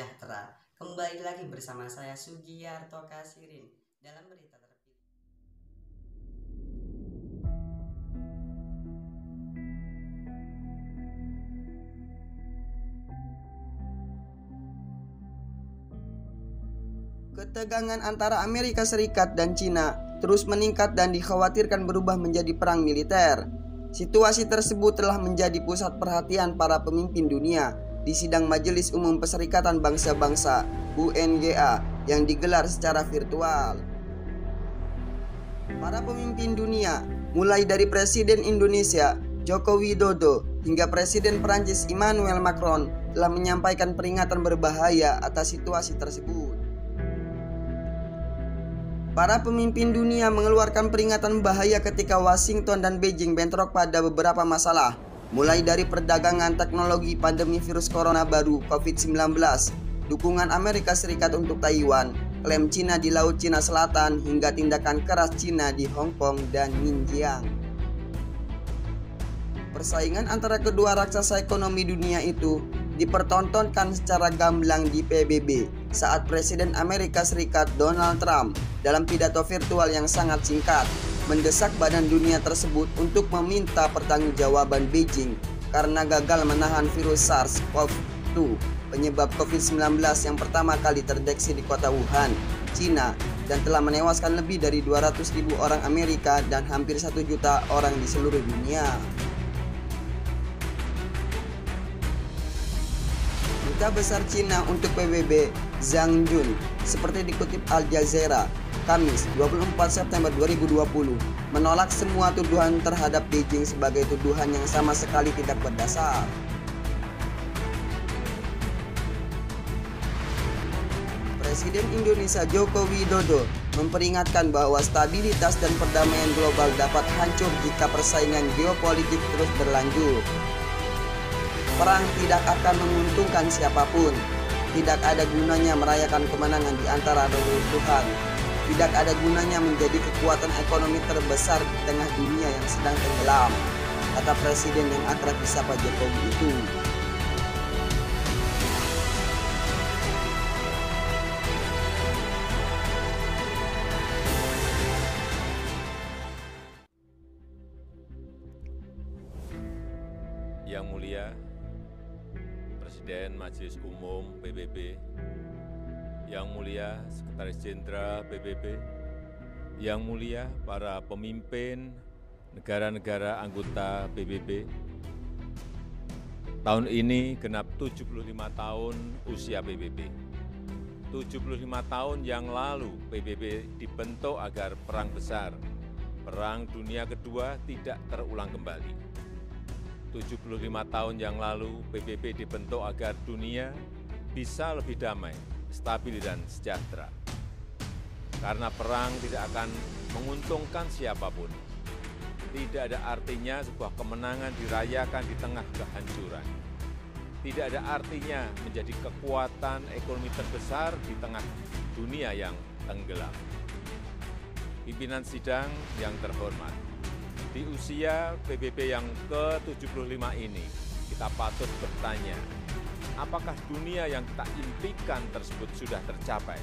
sejahtera. Kembali lagi bersama saya Sugiarto Kasirin dalam berita terpilih. Ketegangan antara Amerika Serikat dan Cina terus meningkat dan dikhawatirkan berubah menjadi perang militer. Situasi tersebut telah menjadi pusat perhatian para pemimpin dunia di sidang Majelis Umum Perserikatan Bangsa-Bangsa (UNGA) yang digelar secara virtual. Para pemimpin dunia, mulai dari Presiden Indonesia Joko Widodo hingga Presiden Prancis Emmanuel Macron, telah menyampaikan peringatan berbahaya atas situasi tersebut. Para pemimpin dunia mengeluarkan peringatan bahaya ketika Washington dan Beijing bentrok pada beberapa masalah, mulai dari perdagangan, teknologi, pandemi virus corona baru COVID-19, dukungan Amerika Serikat untuk Taiwan, klaim Cina di Laut Cina Selatan, hingga tindakan keras Cina di Hong Kong dan Xinjiang. Persaingan antara kedua raksasa ekonomi dunia itu dipertontonkan secara gamblang di PBB saat Presiden Amerika Serikat Donald Trump dalam pidato virtual yang sangat singkat mendesak badan dunia tersebut untuk meminta pertanggungjawaban Beijing karena gagal menahan virus SARS-CoV-2 penyebab COVID-19 yang pertama kali terdeteksi di kota Wuhan, Cina, dan telah menewaskan lebih dari 200.000 orang Amerika dan hampir 1 juta orang di seluruh dunia. Duta Besar Cina untuk PBB, Zhang Jun, seperti dikutip Al Jazeera, Kamis 24 September 2020, menolak semua tuduhan terhadap Beijing sebagai tuduhan yang sama sekali tidak berdasar. Presiden Indonesia Joko Widodo memperingatkan bahwa stabilitas dan perdamaian global dapat hancur jika persaingan geopolitik terus berlanjut. Perang tidak akan menguntungkan siapapun. Tidak ada gunanya merayakan kemenangan di antara reruntuhan. Tidak ada gunanya menjadi kekuatan ekonomi terbesar di tengah dunia yang sedang tenggelam, kata Presiden yang akrab disapa Jokowi itu. Yang Mulia Presiden Majelis Umum PBB, Yang Mulia Sekretaris Jenderal PBB, Yang Mulia para pemimpin negara-negara anggota PBB, tahun ini genap 75 tahun usia PBB. 75 tahun yang lalu PBB dibentuk agar perang besar, Perang Dunia Kedua tidak terulang kembali. 75 tahun yang lalu PBB dibentuk agar dunia bisa lebih damai, stabil dan sejahtera. Karena perang tidak akan menguntungkan siapapun. Tidak ada artinya sebuah kemenangan dirayakan di tengah kehancuran. Tidak ada artinya menjadi kekuatan ekonomi terbesar di tengah dunia yang tenggelam. Pimpinan sidang yang terhormat, di usia PBB yang ke-75 ini, kita patut bertanya, apakah dunia yang kita impikan tersebut sudah tercapai?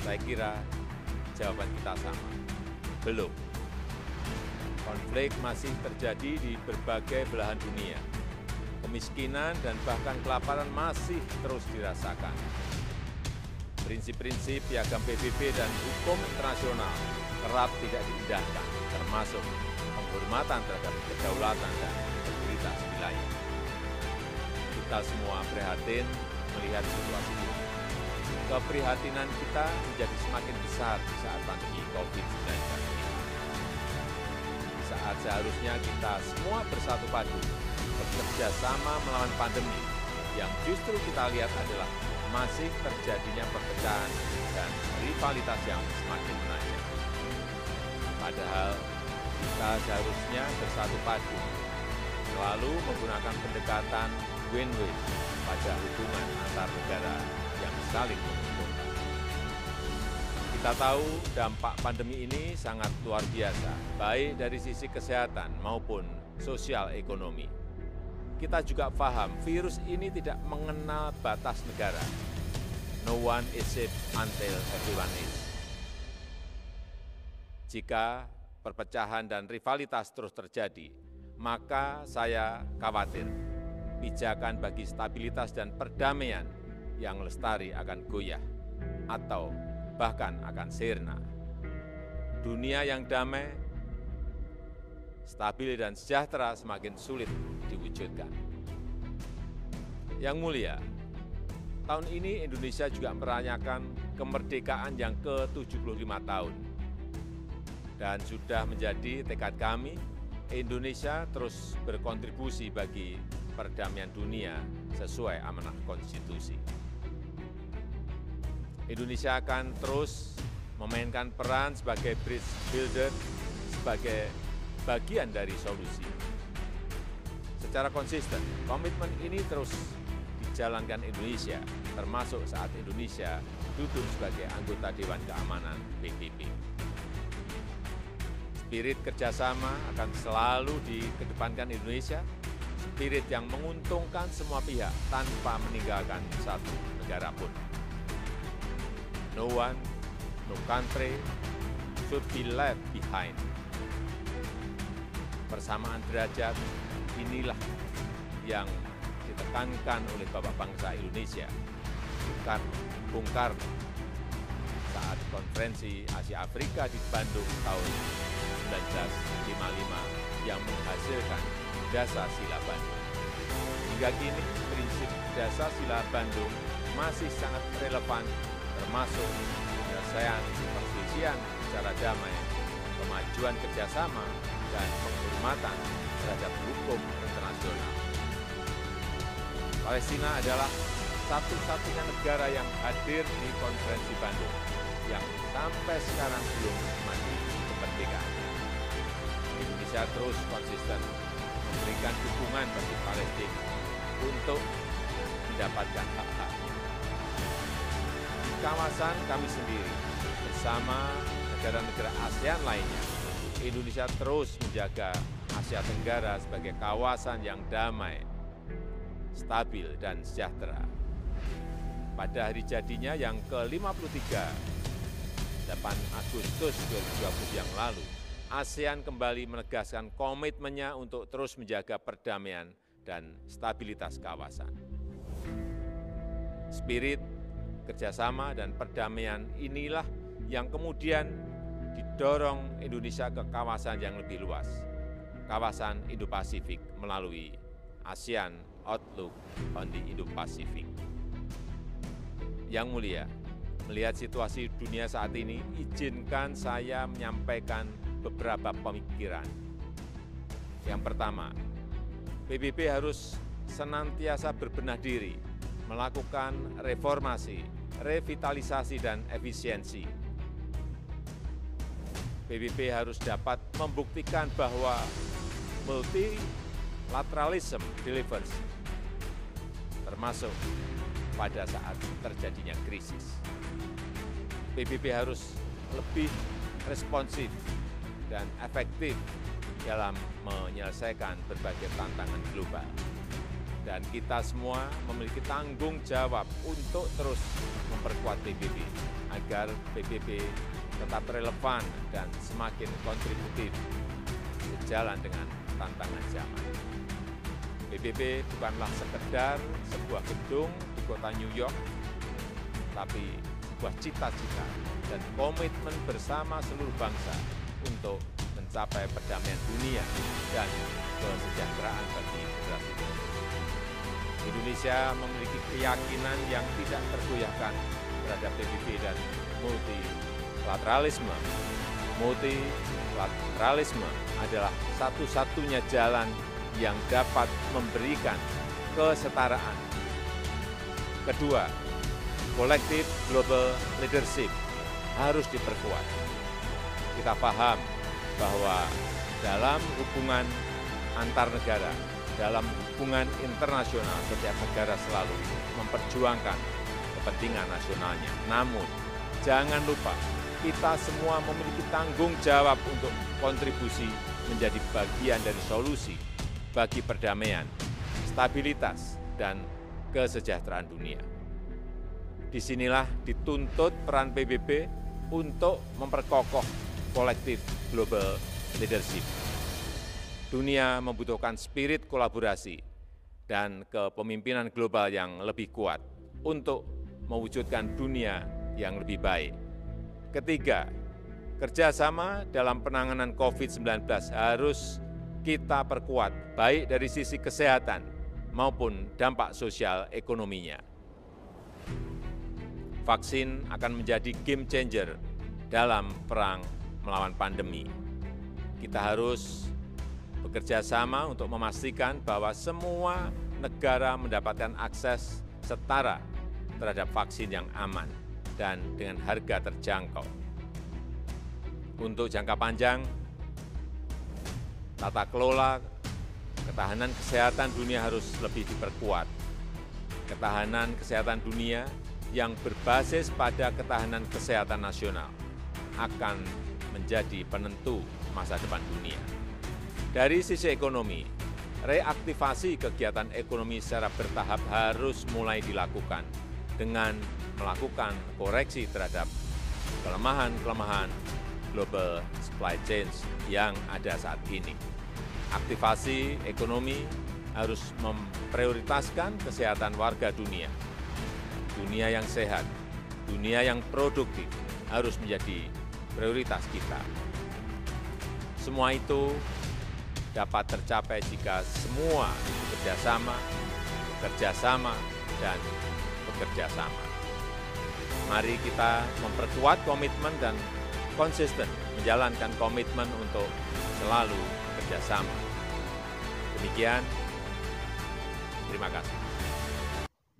Saya kira jawaban kita sama, belum. Konflik masih terjadi di berbagai belahan dunia. Kemiskinan dan bahkan kelaparan masih terus dirasakan. Prinsip-prinsip piagam PBB dan hukum internasional kerap tidak diindahkan, termasuk penghormatan terhadap kedaulatan dan integritas wilayah. Kita semua prihatin melihat situasi ini. Keprihatinan kita menjadi semakin besar di saat pandemi COVID-19 ini. Di saat seharusnya kita semua bersatu padu, bekerja sama melawan pandemi, yang justru kita lihat adalah masih terjadinya perpecahan dan rivalitas yang semakin menajam. Padahal kita seharusnya bersatu padu, selalu menggunakan pendekatan win-win pada hubungan antar negara yang saling menguntungkan. Kita tahu dampak pandemi ini sangat luar biasa, baik dari sisi kesehatan maupun sosial ekonomi. kita juga paham virus ini tidak mengenal batas negara. No one is safe until everyone is. Jika perpecahan dan rivalitas terus terjadi, maka saya khawatir pijakan bagi stabilitas dan perdamaian yang lestari akan goyah atau bahkan akan sirna. Dunia yang damai, stabil dan sejahtera semakin sulit diwujudkan. Yang mulia, tahun ini Indonesia juga merayakan kemerdekaan yang ke-75 tahun. Dan sudah menjadi tekad kami, Indonesia terus berkontribusi bagi perdamaian dunia sesuai amanah konstitusi. Indonesia akan terus memainkan peran sebagai bridge builder, sebagai bagian dari solusi. Secara konsisten, komitmen ini terus dijalankan Indonesia, termasuk saat Indonesia duduk sebagai anggota Dewan Keamanan PBB. Spirit kerjasama akan selalu dikedepankan Indonesia, spirit yang menguntungkan semua pihak tanpa meninggalkan satu negara pun. No one, no country should be left behind. Persamaan derajat inilah yang ditekankan oleh Bapak Bangsa Indonesia, Bung Karno, saat konferensi Asia Afrika di Bandung tahun 1955 yang menghasilkan Dasar Sila Bandung. Hingga kini prinsip Dasar Sila Bandung masih sangat relevan, termasuk penyelesaian perselisihan secara damai, kemajuan kerjasama, dan penghormatan terhadap hukum internasional. Palestina adalah satu-satunya negara yang hadir di konferensi Bandung yang sampai sekarang belum menikmati kemerdekaan. Indonesia terus konsisten memberikan dukungan bagi Palestina untuk mendapatkan hak-haknya. Di kawasan kami sendiri, bersama negara-negara ASEAN lainnya, Indonesia terus menjaga Asia Tenggara sebagai kawasan yang damai, stabil, dan sejahtera. Pada hari jadinya yang ke-53, 8 Agustus 2020 yang lalu, ASEAN kembali menegaskan komitmennya untuk terus menjaga perdamaian dan stabilitas kawasan. Spirit kerjasama dan perdamaian inilah yang kemudian didorong Indonesia ke kawasan yang lebih luas, kawasan Indo-Pasifik melalui ASEAN Outlook on the Indo-Pacific. Yang mulia, melihat situasi dunia saat ini, izinkan saya menyampaikan beberapa pemikiran. Yang pertama, PBB harus senantiasa berbenah diri, melakukan reformasi, revitalisasi, dan efisiensi. PBB harus dapat membuktikan bahwa multilateralism delivers, termasuk pada saat terjadinya krisis. PBB harus lebih responsif dan efektif dalam menyelesaikan berbagai tantangan global. Dan kita semua memiliki tanggung jawab untuk terus memperkuat PBB agar PBB tetap relevan dan semakin kontributif sejalan dengan tantangan zaman. PBB bukanlah sekedar sebuah gedung di kota New York, tapi sebuah cita-cita dan komitmen bersama seluruh bangsa untuk mencapai perdamaian dunia dan kesejahteraan bagi generasi muda. Indonesia memiliki keyakinan yang tidak tergoyahkan terhadap PBB dan multilateralisme. Multilateralisme adalah satu-satunya jalan yang dapat memberikan kesetaraan. Kedua, kolektif global leadership harus diperkuat. Kita paham bahwa dalam hubungan antar negara, dalam hubungan internasional, setiap negara selalu memperjuangkan kepentingan nasionalnya. Namun, jangan lupa, kita semua memiliki tanggung jawab untuk kontribusi menjadi bagian dari solusi bagi perdamaian stabilitas, dan kesejahteraan dunia. Disinilah dituntut peran PBB untuk memperkokoh kolektif global leadership. Dunia membutuhkan spirit kolaborasi dan kepemimpinan global yang lebih kuat untuk mewujudkan dunia yang lebih baik. Ketiga, kerjasama dalam penanganan COVID-19 harus kita perkuat, baik dari sisi kesehatan maupun dampak sosial ekonominya. Vaksin akan menjadi game changer dalam perang melawan pandemi. Kita harus bekerja sama untuk memastikan bahwa semua negara mendapatkan akses setara terhadap vaksin yang aman dan dengan harga terjangkau. Untuk jangka panjang, tata kelola ketahanan kesehatan dunia harus lebih diperkuat. Ketahanan kesehatan dunia yang berbasis pada ketahanan kesehatan nasional akan menjadi penentu masa depan dunia. Dari sisi ekonomi, reaktivasi kegiatan ekonomi secara bertahap harus mulai dilakukan dengan melakukan koreksi terhadap kelemahan-kelemahan global supply chain yang ada saat ini. Aktivasi ekonomi harus memprioritaskan kesehatan warga dunia. Dunia yang sehat, dunia yang produktif harus menjadi prioritas kita. Semua itu dapat tercapai jika semua bekerjasama, dan bekerja sama. Mari kita memperkuat komitmen dan konsisten menjalankan komitmen untuk selalu bekerjasama. Demikian, terima kasih.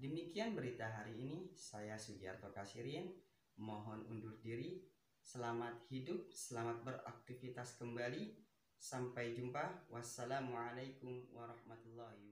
Demikian berita hari ini, saya Sugiarto Kasirin, mohon undur diri. Selamat hidup, selamat beraktivitas kembali. Sampai jumpa. Wassalamualaikum warahmatullahi wabarakatuh.